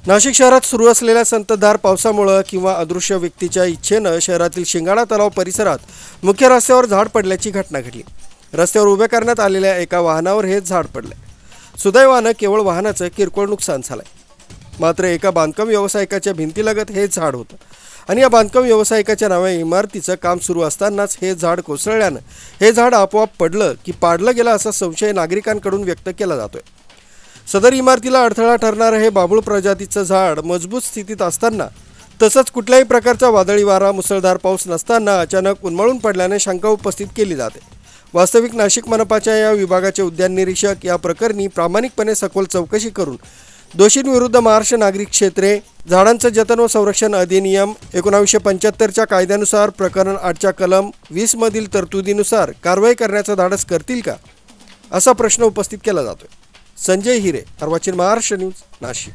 नाशिक शहरात सुरू असलेल्या संततधार पावसामुळे किंवा अदृश्य व्यक्तीच्या इच्छेनं शहरातील शिंगाडा तलाव परिसरात मुख्य रस्त्यावर झाड पडल्याची घटना घडली। रस्त्यावर उभे करण्यात आलेल्या एका वाहनावर हे झाड पडले। सुदैवानं केवळ वाहनाचं किरकोळ नुकसान झालंय। मात्र एका बांधकाम व्यावसायिकाच्या भिंतीलगत हे झाड होतं आणि या बांधकाम व्यावसायिकाच्या नावे इमारतीचं काम सुरू असतानाच हे झाड कोसळल्यानं हे झाड आपोआप पडलं की पाडलं गेलं असा संशय नागरिकांकडून व्यक्त केला जातोय। सदर इमारतीला अडथळा ठरणारे हे बाबूळ प्रजातीचं झाड मजबूत स्थितीत असताना तसंच कुठल्याही प्रकारचा वादळी वारा मुसळधार पाऊस नसताना अचानक उन्मळून पडल्याने शंका उपस्थित केली जाते। वास्तविक नाशिक मनपाच्या या विभागाचे उद्यान निरीक्षक या प्रकरणी प्रामाणिकपणे सखोल चौकशी करून दोषींविरुद्ध महाराष्ट्र नागरिक क्षेत्रे झाडांचं जतन व संरक्षण अधिनियम 1975च्या कायद्यानुसार प्रकरण 8च्या कलम 20 मधील तरतुदीनुसार कारवाई करण्याचा धाडस करतील का असा प्रश्न उपस्थित केला जातोय। संजय हिरे, अर्वाचीन महाराष्ट्र न्यूज, नाशिक।